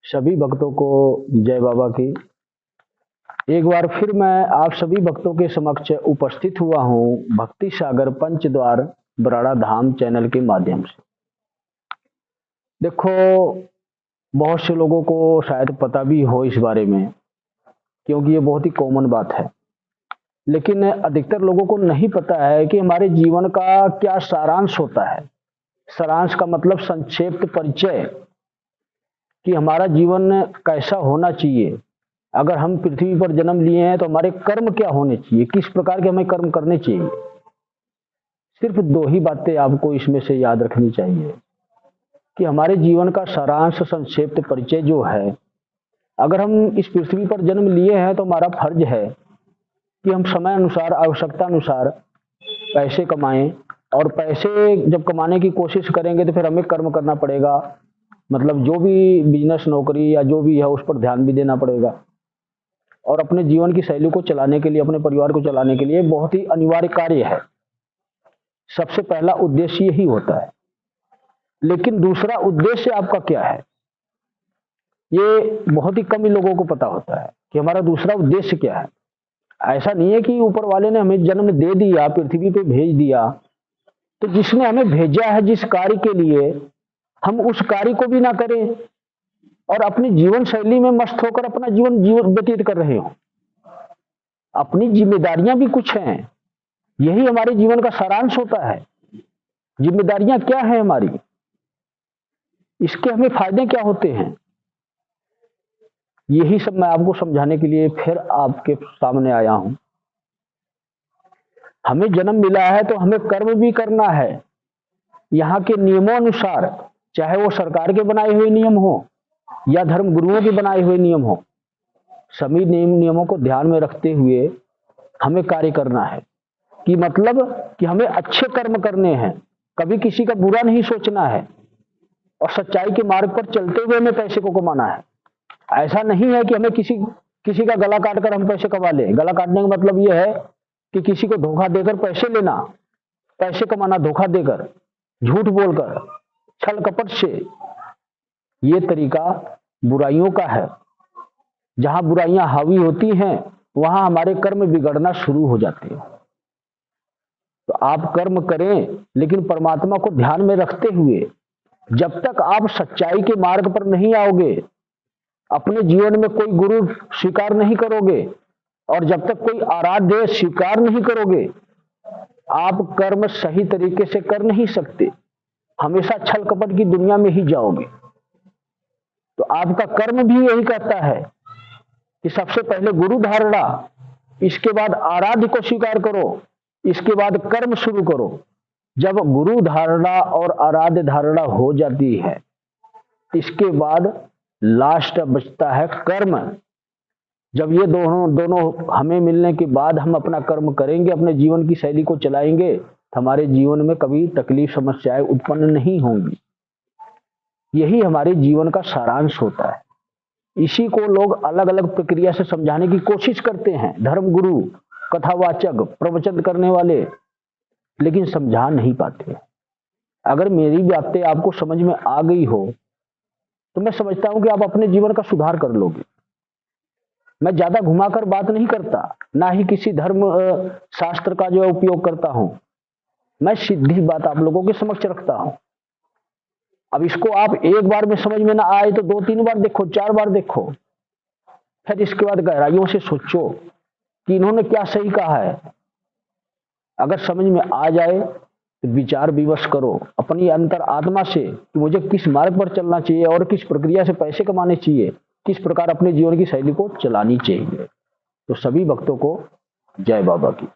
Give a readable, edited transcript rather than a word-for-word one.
सभी भक्तों को जय बाबा की। एक बार फिर मैं आप सभी भक्तों के समक्ष उपस्थित हुआ हूँ भक्ति सागर पंचद्वार बराड़ा धाम चैनल के माध्यम से। देखो, बहुत से लोगों को शायद पता भी हो इस बारे में, क्योंकि ये बहुत ही कॉमन बात है, लेकिन अधिकतर लोगों को नहीं पता है कि हमारे जीवन का क्या सारांश होता है। सारांश का मतलब संक्षिप्त परिचय, कि हमारा जीवन कैसा होना चाहिए। अगर हम पृथ्वी पर जन्म लिए हैं तो हमारे कर्म क्या होने चाहिए, किस प्रकार के हमें कर्म करने चाहिए। सिर्फ दो ही बातें आपको इसमें से याद रखनी चाहिए कि हमारे जीवन का सारांश संक्षिप्त परिचय जो है, अगर हम इस पृथ्वी पर जन्म लिए हैं तो हमारा फर्ज है कि हम समय अनुसार, आवश्यकता अनुसार पैसे कमाएं, और पैसे जब कमाने की कोशिश करेंगे तो फिर हमें कर्म करना पड़ेगा। मतलब जो भी बिजनेस, नौकरी या जो भी है उस पर ध्यान भी देना पड़ेगा, और अपने जीवन की शैली को चलाने के लिए, अपने परिवार को चलाने के लिए बहुत ही अनिवार्य कार्य है। सबसे पहला उद्देश्य यही होता है। लेकिन दूसरा उद्देश्य आपका क्या है, ये बहुत ही कम ही लोगों को पता होता है कि हमारा दूसरा उद्देश्य क्या है। ऐसा नहीं है कि ऊपर वाले ने हमें जन्म दे दिया, पृथ्वी पे भेज दिया, तो जिसने हमें भेजा है जिस कार्य के लिए, हम उस कार्य को भी ना करें और अपनी जीवन शैली में मस्त होकर अपना जीवन व्यतीत कर रहे हो। अपनी जिम्मेदारियां भी कुछ हैं, यही हमारे जीवन का सारांश होता है। जिम्मेदारियां क्या है हमारी, इसके हमें फायदे क्या होते हैं, यही सब मैं आपको समझाने के लिए फिर आपके सामने आया हूं। हमें जन्म मिला है तो हमें कर्म भी करना है यहाँ के नियमों अनुसार, चाहे वो सरकार के बनाए हुए नियम हो या धर्म गुरुओं के बनाए हुए नियम हो। सभी नियमों को ध्यान में रखते हुए हमें कार्य करना है, कि मतलब कि हमें अच्छे कर्म करने हैं, कभी किसी का बुरा नहीं सोचना है, और सच्चाई के मार्ग पर चलते हुए हमें पैसे को कमाना है। ऐसा नहीं है कि हमें किसी का गला काट कर हम पैसे कमा ले। गला काटने का मतलब यह है कि किसी को धोखा देकर पैसे लेना, पैसे कमाना धोखा देकर, झूठ बोलकर, छल कपट से। ये तरीका बुराइयों का है। जहां बुराइयां हावी होती हैं वहां हमारे कर्म बिगड़ना शुरू हो जाते हैं। तो आप कर्म करें, लेकिन परमात्मा को ध्यान में रखते हुए। जब तक आप सच्चाई के मार्ग पर नहीं आओगे, अपने जीवन में कोई गुरु स्वीकार नहीं करोगे, और जब तक कोई आराध्य स्वीकार नहीं करोगे, आप कर्म सही तरीके से कर नहीं सकते। हमेशा छल कपट की दुनिया में ही जाओगे। तो आपका कर्म भी यही कहता है कि सबसे पहले गुरु धारणा, इसके बाद आराध्य को स्वीकार करो, इसके बाद कर्म शुरू करो। जब गुरु धारणा और आराध्य धारणा हो जाती है, इसके बाद लास्ट बचता है कर्म। जब ये दोनों हमें मिलने के बाद हम अपना कर्म करेंगे, अपने जीवन की शैली को चलाएंगे, तो हमारे जीवन में कभी तकलीफ, समस्याएं उत्पन्न नहीं होंगी। यही हमारे जीवन का सारांश होता है। इसी को लोग अलग अलग प्रक्रिया से समझाने की कोशिश करते हैं, धर्म गुरु, कथावाचक, प्रवचन करने वाले, लेकिन समझा नहीं पाते। अगर मेरी बातें आपको समझ में आ गई हो तो मैं समझता हूं कि आप अपने जीवन का सुधार कर लोगे। मैं ज्यादा घुमाकर बात नहीं करता, ना ही किसी धर्म शास्त्र का जो है उपयोग करता हूं। मैं सीधी बात आप लोगों के समक्ष रखता हूं। अब इसको आप एक बार में समझ में ना आए तो 2-3 बार देखो, 4 बार देखो, फिर इसके बाद गहराइयों से सोचो कि इन्होंने क्या सही कहा है। अगर समझ में आ जाए तो विचार विमर्श करो अपनी अंतर आत्मा से कि मुझे किस मार्ग पर चलना चाहिए और किस प्रक्रिया से पैसे कमाने चाहिए, किस प्रकार अपने जीवन की शैली को चलानी चाहिए। तो सभी भक्तों को जय बाबा की।